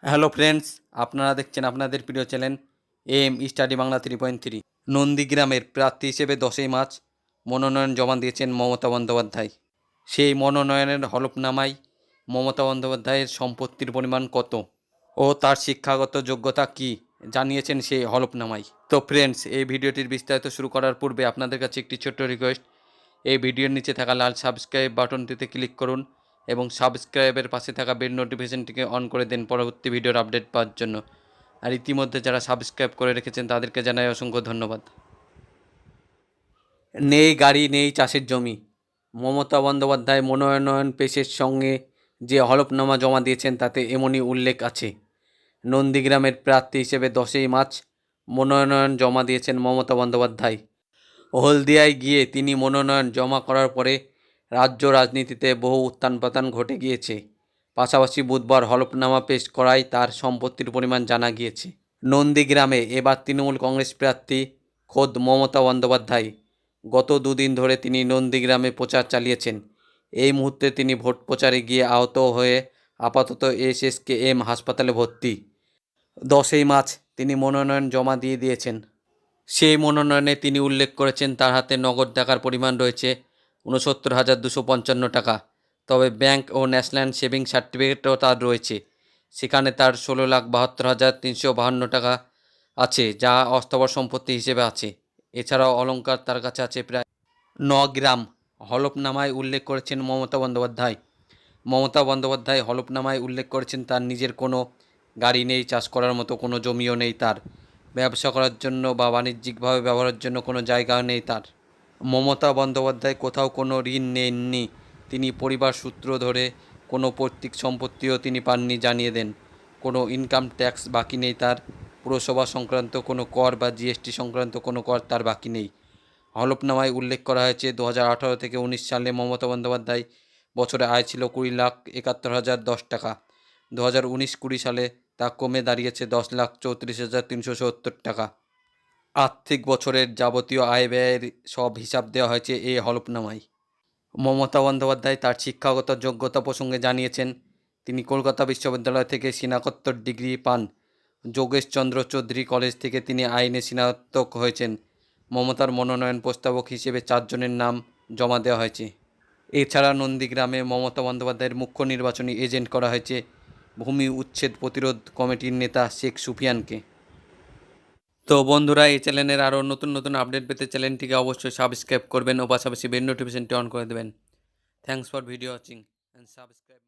Hello friends, আপনারা দেখছেন আপনাদের প্রিয় চ্যানেল এম স্টাডি বাংলা 3.3। নন্দীগ্রামের প্রার্থী হিসেবে 10ই মার্চ মনোনয়ন জমা দিয়েছেন মমতা বন্দ্যোপাধ্যায়। সেই মনোনয়নের হলফনামায় মমতা বন্দ্যোপাধ্যায়ের সম্পত্তির পরিমাণ কত ও তার শিক্ষাগত যোগ্যতা কী জানিয়েছেন সেই হলফনামায়। তো ফ্রেন্ডস, এই ভিডিওটির বিস্তারিত শুরু করার পূর্বে আপনাদের কাছে একটি ছোট্ট রিকোয়েস্ট, এই ভিডিওর নিচে থাকা লাল সাবস্ক্রাইব বাটনটিতে ক্লিক করুন এবং সাবস্ক্রাইবের পাশে থাকা বেল নোটিফিকেশনটিকে অন করে দেন পরবর্তী ভিডিওর আপডেট পাওয়ার জন্য। আর ইতিমধ্যে যারা সাবস্ক্রাইব করে রেখেছেন তাদেরকে জানাই অসংখ্য ধন্যবাদ। নেই গাড়ি, নেই চাষের জমি। মমতা বন্দ্যোপাধ্যায় মনোনয়ন পেশের সঙ্গে যে হলফনামা জমা দিয়েছেন তাতে এমনই উল্লেখ আছে। নন্দীগ্রামের প্রার্থী হিসেবে 10ই মার্চ মনোনয়ন জমা দিয়েছেন মমতা বন্দ্যোপাধ্যায়। হলদিয়ায় গিয়ে তিনি মনোনয়ন জমা করার পরে রাজ্য রাজনীতিতে বহু উত্থান পতন ঘটে গিয়েছে। পাশাপাশি বুধবার হলফনামা পেশ করায় তার সম্পত্তির পরিমাণ জানা গিয়েছে। নন্দীগ্রামে এবার তৃণমূল কংগ্রেস প্রার্থী খোদ মমতা বন্দ্যোপাধ্যায়। গত দুদিন ধরে তিনি নন্দীগ্রামে প্রচার চালিয়েছেন। এই মুহূর্তে তিনি ভোট প্রচারে গিয়ে আহত হয়ে আপাতত SSKM হাসপাতালে ভর্তি। 10ই মার্চ তিনি মনোনয়ন জমা দিয়েছেন। সেই মনোনয়নে তিনি উল্লেখ করেছেন তার হাতে নগদ টাকার পরিমাণ রয়েছে 69,255 টাকা। তবে ব্যাংক ও ন্যাশনাল সেভিং সার্টিফিকেটও তার রয়েছে। সেখানে তার 16,72,352 টাকা আছে, যা অস্থাবর সম্পত্তি হিসেবে আছে। এছাড়াও অলংকার তার কাছে আছে প্রায় 9 গ্রাম। হলফনামায় উল্লেখ করেছেন মমতা বন্দ্যোপাধ্যায় হলফনামায় উল্লেখ করেছেন তার নিজের কোনো গাড়ি নেই, চাষ করার মতো কোনো জমিও নেই তার, ব্যবসা করার জন্য বা বাণিজ্যিকভাবে ব্যবহারের জন্য কোনো জায়গাও নেই তার। মমতা বন্দ্যোপাধ্যায় কোথাও কোনো ঋণ নেননি। তিনি পরিবার সূত্র ধরে কোনো পৈতৃক সম্পত্তিও তিনি পাননি জানিয়ে দেন। কোনো ইনকাম ট্যাক্স বাকি নেই তার। পুরসভা সংক্রান্ত কোনো কর বা GST সংক্রান্ত কোনো কর তার বাকি নেই। হলফনামায় উল্লেখ করা হয়েছে 2018 থেকে 19 সালে মমতা বন্দ্যোপাধ্যায় বছরে আয় ছিল 20,71,010 টাকা। 2019-20 সালে তা কমে দাঁড়িয়েছে 10,34,370 টাকা। আর্থিক বছরের যাবতীয় আয় ব্যয়ের সব হিসাব দেওয়া হয়েছে এই হলফনামায়। মমতা বন্দ্যোপাধ্যায় তার শিক্ষাগত যোগ্যতা প্রসঙ্গে জানিয়েছেন, তিনি কলকাতা বিশ্ববিদ্যালয় থেকে স্নাতকোত্তর ডিগ্রি পান। যোগেশচন্দ্র চৌধুরী কলেজ থেকে তিনি আইনে স্নাতক হয়েছেন। মমতার মনোনয়ন প্রস্তাবক হিসেবে 4 জনের নাম জমা দেওয়া হয়েছে। এছাড়া নন্দীগ্রামে মমতা বন্দ্যোপাধ্যায়ের মুখ্য নির্বাচনী এজেন্ট করা হয়েছে ভূমি উচ্ছেদ প্রতিরোধ কমিটির নেতা শেখ সুফিয়ানকে। তো বন্ধুরা, এই চ্যানেলের আরও নতুন নতুন আপডেট পেতে চ্যানেলটিকে অবশ্যই সাবস্ক্রাইব করবেন ও পাশাপাশি বেল নোটিফিকেশনটি অন করে দেবেন। Thanks for video watching and subscribe.